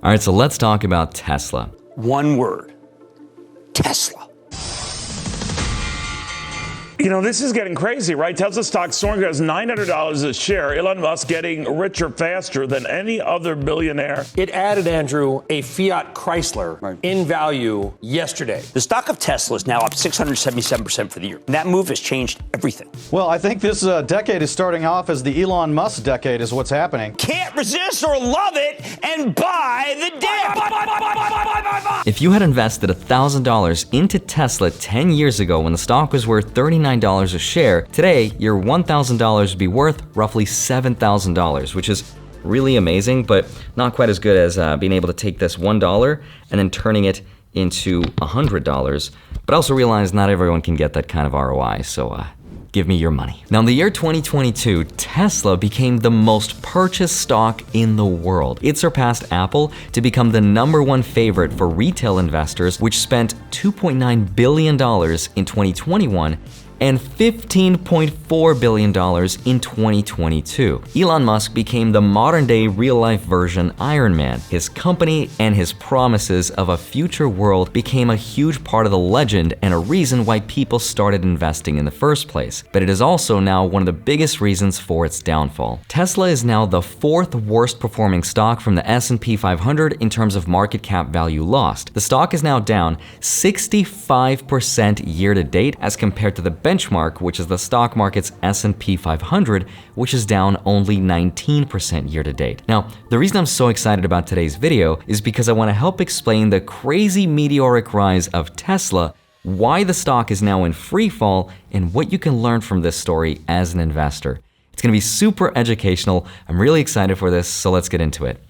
All right, so let's talk about Tesla. One word: Tesla. You know, this is getting crazy, right? Tesla stock soaring to $900 a share. Elon Musk getting richer faster than any other billionaire. It added, Andrew, a Fiat Chrysler in value yesterday. The stock of Tesla is now up 677% for the year. And that move has changed everything. Well, I think this decade is starting off as the Elon Musk decade is what's happening. Can't resist or love it and buy the dip. If you had invested $1,000 into Tesla 10 years ago when the stock was worth $39 a share, today your $1,000 would be worth roughly $7,000, which is really amazing, but not quite as good as being able to take this $1 and then turning it into $100. But I also realize not everyone can get that kind of ROI, so give me your money. Now in the year 2022, Tesla became the most purchased stock in the world. It surpassed Apple to become the #1 favorite for retail investors, which spent $2.9 billion in 2021 and $15.4 billion in 2022. Elon Musk became the modern-day real-life version Iron Man. His company and his promises of a future world became a huge part of the legend and a reason why people started investing in the first place. But it is also now one of the biggest reasons for its downfall. Tesla is now the 4th worst performing stock from the S&P 500 in terms of market cap value lost. The stock is now down 65% year to date as compared to the benchmark, which is the stock market's S&P 500, which is down only 19% year to date. Now, the reason I'm so excited about today's video is because I want to help explain the crazy meteoric rise of Tesla, why the stock is now in free fall, and what you can learn from this story as an investor. It's going to be super educational. I'm really excited for this, so let's get into it.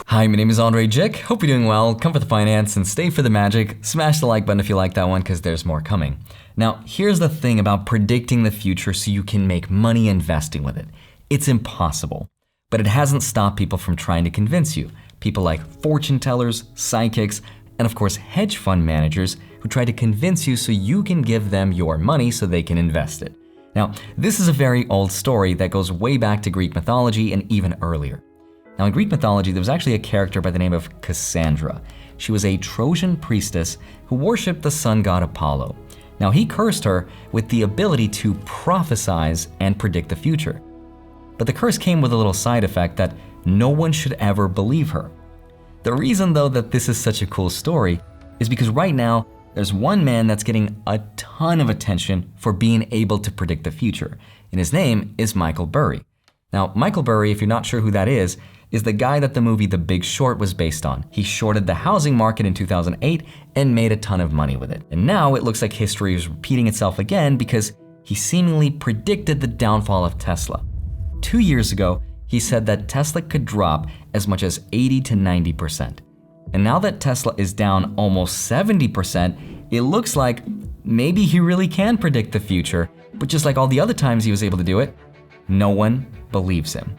Hi, my name is Andrei Jikh. Hope you're doing well. Come for the finance and stay for the magic. Smash the like button if you like that one, because there's more coming. Now, here's the thing about predicting the future so you can make money investing with it. It's impossible, but it hasn't stopped people from trying to convince you. People like fortune tellers, psychics, and of course hedge fund managers who try to convince you so you can give them your money so they can invest it. Now, this is a very old story that goes way back to Greek mythology and even earlier. Now, in Greek mythology, there was actually a character by the name of Cassandra. She was a Trojan priestess who worshipped the sun god Apollo. Now, he cursed her with the ability to prophesize and predict the future. But the curse came with a little side effect that no one should ever believe her. The reason, though, that this is such a cool story is because right now, there's one man that's getting a ton of attention for being able to predict the future, and his name is Michael Burry. Now, Michael Burry, if you're not sure who that is the guy that the movie The Big Short was based on. He shorted the housing market in 2008 and made a ton of money with it. And now it looks like history is repeating itself again because he seemingly predicted the downfall of Tesla. 2 years ago, he said that Tesla could drop as much as 80 to 90%. And now that Tesla is down almost 70%, it looks like maybe he really can predict the future, but just like all the other times he was able to do it, no one believes him.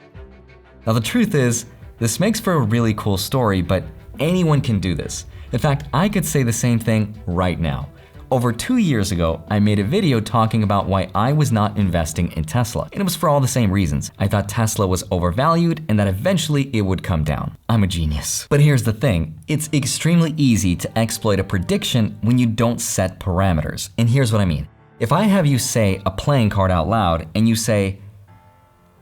Now the truth is, this makes for a really cool story, but anyone can do this. In fact, I could say the same thing right now. Over 2 years ago, I made a video talking about why I was not investing in Tesla, and it was for all the same reasons. I thought Tesla was overvalued and that eventually it would come down. I'm a genius. But here's the thing, it's extremely easy to exploit a prediction when you don't set parameters. And here's what I mean. If I have you say a playing card out loud and you say,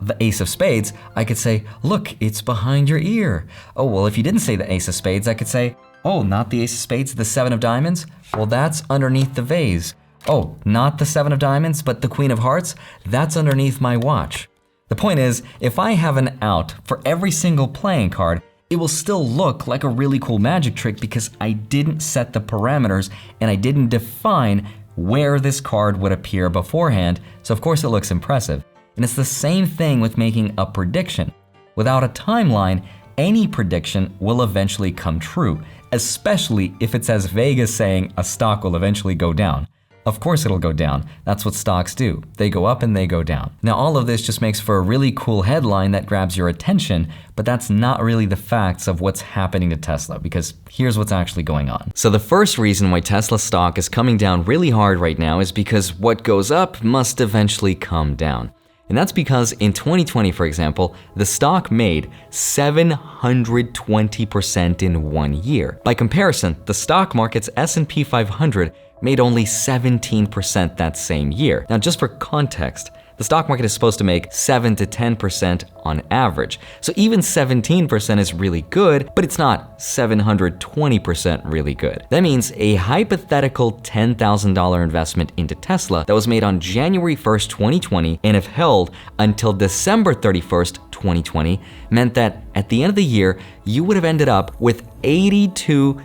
the ace of spades, I could say, look, it's behind your ear. Oh, well, if you didn't say the ace of spades, I could say, oh, not the ace of spades, the 7 of diamonds? Well, that's underneath the vase. Oh, not the 7 of diamonds, but the queen of hearts? That's underneath my watch. The point is, if I have an out for every single playing card, it will still look like a really cool magic trick because I didn't set the parameters and I didn't define where this card would appear beforehand, so of course it looks impressive. And it's the same thing with making a prediction. Without a timeline, any prediction will eventually come true, especially if it's as vague as saying a stock will eventually go down. Of course it'll go down. That's what stocks do. They go up and they go down. Now all of this just makes for a really cool headline that grabs your attention, but that's not really the facts of what's happening to Tesla, because here's what's actually going on. So the first reason why Tesla stock is coming down really hard right now is because what goes up must eventually come down. And that's because in 2020, for example, the stock made 720% in 1 year. By comparison, the stock market's S&P 500 made only 17% that same year. Now, just for context, the stock market is supposed to make 7 to 10% on average. So even 17% is really good, but it's not 720% really good. That means a hypothetical $10,000 investment into Tesla that was made on January 1st, 2020, and if held until December 31st, 2020, meant that at the end of the year, you would have ended up with $82,000.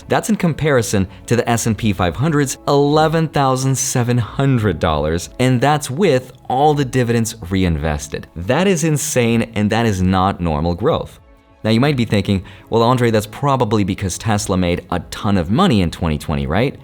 That's in comparison to the S&P 500's $11,700, and that's with all the dividends reinvested. That is insane, and that is not normal growth. Now you might be thinking, well, Andre, that's probably because Tesla made a ton of money in 2020, right?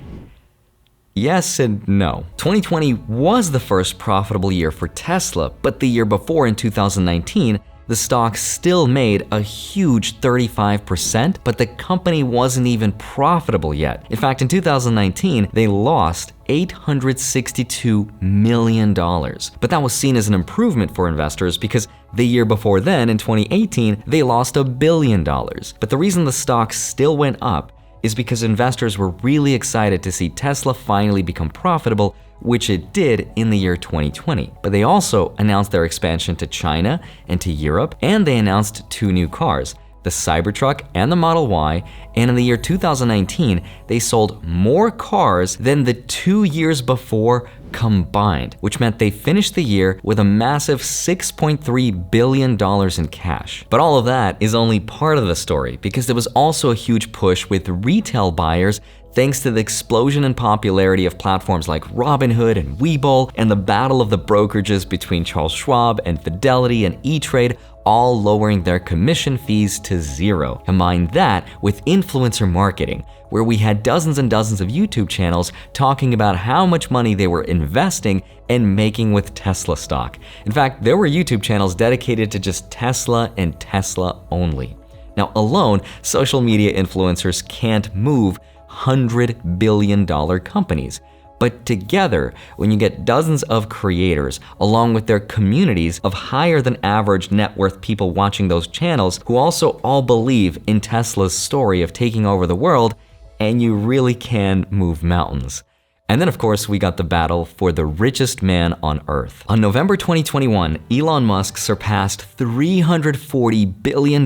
Yes and no. 2020 was the first profitable year for Tesla, but the year before, in 2019, the stock still made a huge 35%, but the company wasn't even profitable yet. In fact, in 2019, they lost $862 million. But that was seen as an improvement for investors because the year before then, in 2018, they lost $1 billion. But the reason the stock still went up is because investors were really excited to see Tesla finally become profitable, which it did in the year 2020. But they also announced their expansion to China and to Europe, and they announced 2 new cars, the Cybertruck and the Model Y, and in the year 2019, they sold more cars than the 2 years before combined, which meant they finished the year with a massive $6.3 billion in cash. But all of that is only part of the story, because there was also a huge push with retail buyers thanks to the explosion in popularity of platforms like Robinhood and Webull, and the battle of the brokerages between Charles Schwab and Fidelity and E-Trade, all lowering their commission fees to 0. Combine that with influencer marketing, where we had dozens and dozens of YouTube channels talking about how much money they were investing and making with Tesla stock. In fact, there were YouTube channels dedicated to just Tesla and Tesla only. Now, alone, social media influencers can't move $100 billion companies. But together, when you get dozens of creators, along with their communities of higher than average net worth people watching those channels, who also all believe in Tesla's story of taking over the world, and you really can move mountains. And then, of course, we got the battle for the richest man on Earth. On November 2021, Elon Musk surpassed $340 billion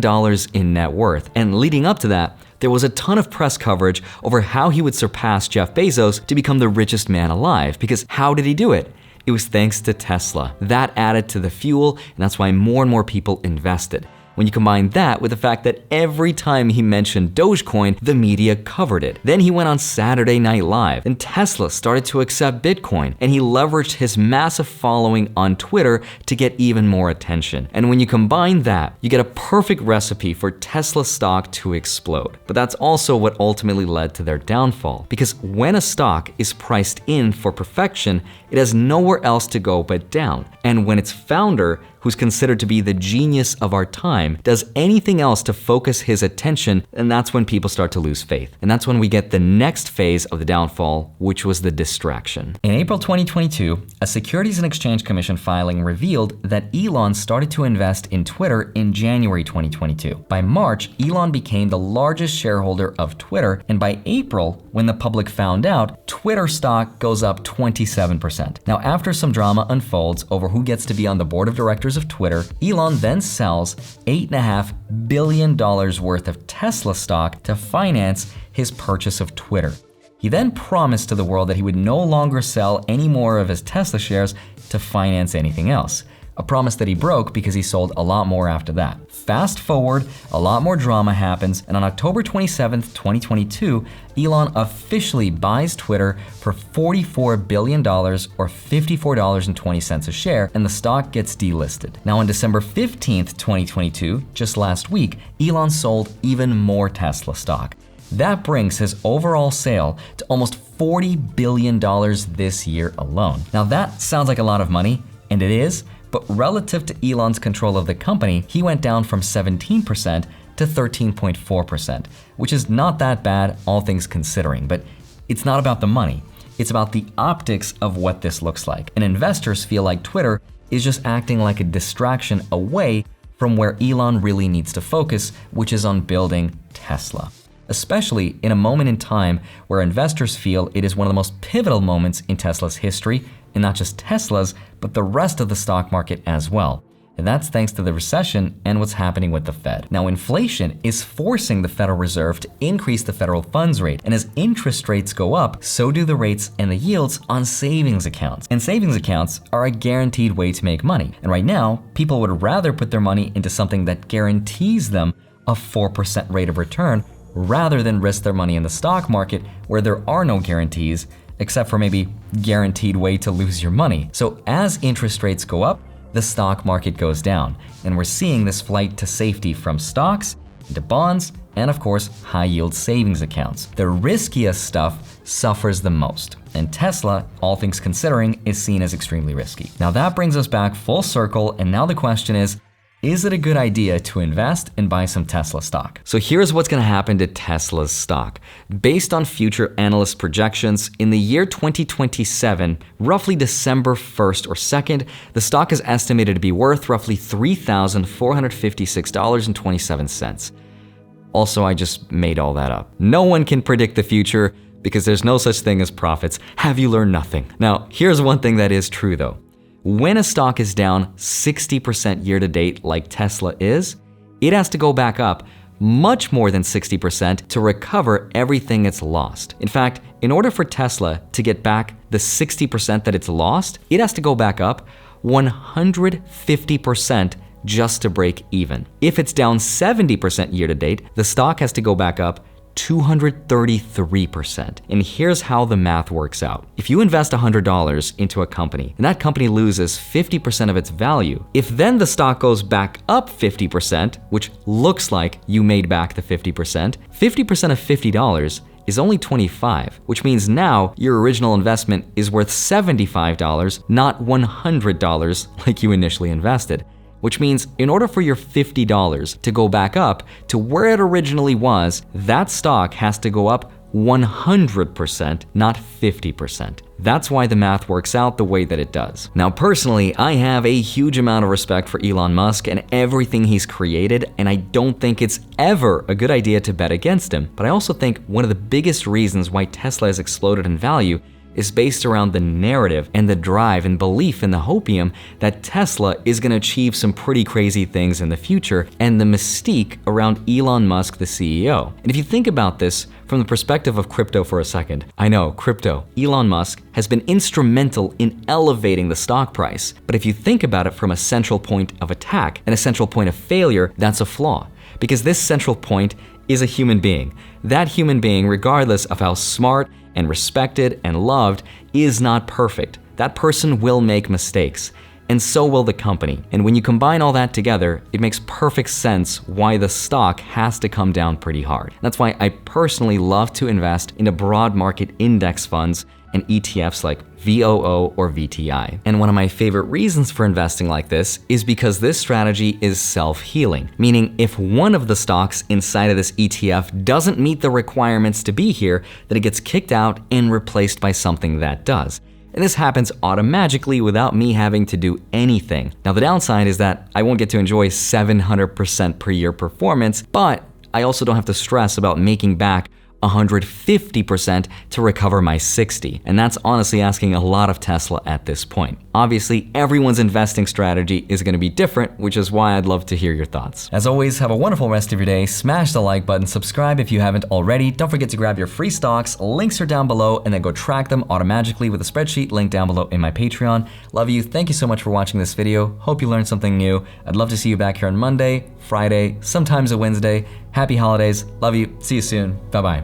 in net worth. And leading up to that, there was a ton of press coverage over how he would surpass Jeff Bezos to become the richest man alive. Because how did he do it? It was thanks to Tesla. That added to the fuel, and that's why more and more people invested. When you combine that with the fact that every time he mentioned Dogecoin, the media covered it. Then he went on Saturday Night Live, and Tesla started to accept Bitcoin, and he leveraged his massive following on Twitter to get even more attention. And when you combine that, you get a perfect recipe for Tesla stock to explode. But that's also what ultimately led to their downfall, because when a stock is priced in for perfection, it has nowhere else to go but down. And when its founder, who's considered to be the genius of our time, does anything else to focus his attention, and that's when people start to lose faith. And that's when we get the next phase of the downfall, which was the distraction. In April 2022, a Securities and Exchange Commission filing revealed that Elon started to invest in Twitter in January 2022. By March, Elon became the largest shareholder of Twitter, and by April, when the public found out, Twitter stock goes up 27%. Now, after some drama unfolds over who gets to be on the board of directors of Twitter, Elon then sells $8.5 billion worth of Tesla stock to finance his purchase of Twitter. He then promised to the world that he would no longer sell any more of his Tesla shares to finance anything else. A promise that he broke because he sold a lot more after that. Fast forward, a lot more drama happens, and on October 27th, 2022, Elon officially buys Twitter for $44 billion or $54.20 a share, and the stock gets delisted. Now on December 15th, 2022, just last week, Elon sold even more Tesla stock. That brings his overall sale to almost $40 billion this year alone. Now that sounds like a lot of money, and it is, but relative to Elon's control of the company, he went down from 17% to 13.4%, which is not that bad, all things considering. But it's not about the money. It's about the optics of what this looks like. And investors feel like Twitter is just acting like a distraction away from where Elon really needs to focus, which is on building Tesla. Especially in a moment in time where investors feel it is one of the most pivotal moments in Tesla's history, and not just Tesla's, but the rest of the stock market as well. And that's thanks to the recession and what's happening with the Fed. Now, inflation is forcing the Federal Reserve to increase the federal funds rate. And as interest rates go up, so do the rates and the yields on savings accounts. And savings accounts are a guaranteed way to make money. And right now, people would rather put their money into something that guarantees them a 4% rate of return rather than risk their money in the stock market where there are no guarantees, except for maybe guaranteed way to lose your money. So as interest rates go up, the stock market goes down. And we're seeing this flight to safety from stocks into bonds and of course, high yield savings accounts. The riskiest stuff suffers the most. And Tesla, all things considering, is seen as extremely risky. Now that brings us back full circle, and now the question is it a good idea to invest and buy some Tesla stock? So here's what's gonna happen to Tesla's stock. Based on future analyst projections, in the year 2027, roughly December 1st or 2nd, the stock is estimated to be worth roughly $3,456.27. Also, I just made all that up. No one can predict the future because there's no such thing as prophets. Have you learned nothing? Now, here's one thing that is true though. When a stock is down 60% year to date like Tesla is, it has to go back up much more than 60% to recover everything it's lost. In fact, in order for Tesla to get back the 60% that it's lost, it has to go back up 150% just to break even. If it's down 70% year to date, the stock has to go back up 233%. And here's how the math works out. If you invest $100 into a company and that company loses 50% of its value, if then the stock goes back up 50%, which looks like you made back the 50% of $50 is only $25, which means now your original investment is worth $75, not $100 like you initially invested. Which means in order for your $50 to go back up to where it originally was, that stock has to go up 100%, not 50%. That's why the math works out the way that it does. Now, personally, I have a huge amount of respect for Elon Musk and everything he's created, and I don't think it's ever a good idea to bet against him. But I also think one of the biggest reasons why Tesla has exploded in value is based around the narrative and the drive and belief in the hopium that Tesla is going to achieve some pretty crazy things in the future, and the mystique around Elon Musk, the CEO. And if you think about this from the perspective of crypto for a second, I know, crypto, Elon Musk has been instrumental in elevating the stock price. But if you think about it from a central point of attack and a central point of failure, that's a flaw. Because this central point is a human being. That human being, regardless of how smart and respected and loved, is not perfect. That person will make mistakes, and so will the company. And when you combine all that together, it makes perfect sense why the stock has to come down pretty hard. That's why I personally love to invest into broad market index funds and ETFs like VOO or VTI. And one of my favorite reasons for investing like this is because this strategy is self-healing, meaning if one of the stocks inside of this ETF doesn't meet the requirements to be here, then it gets kicked out and replaced by something that does. And this happens automatically without me having to do anything. Now, the downside is that I won't get to enjoy 700% per year performance, but I also don't have to stress about making back 150% to recover my 60. And that's honestly asking a lot of Tesla at this point. Obviously, everyone's investing strategy is going to be different, which is why I'd love to hear your thoughts. As always, have a wonderful rest of your day. Smash the like button, subscribe if you haven't already. Don't forget to grab your free stocks. Links are down below, and then go track them automatically with a spreadsheet link down below in my Patreon. Love you. Thank you so much for watching this video. Hope you learned something new. I'd love to see you back here on Monday, Friday, sometimes a Wednesday. Happy holidays. Love you. See you soon. Bye-bye.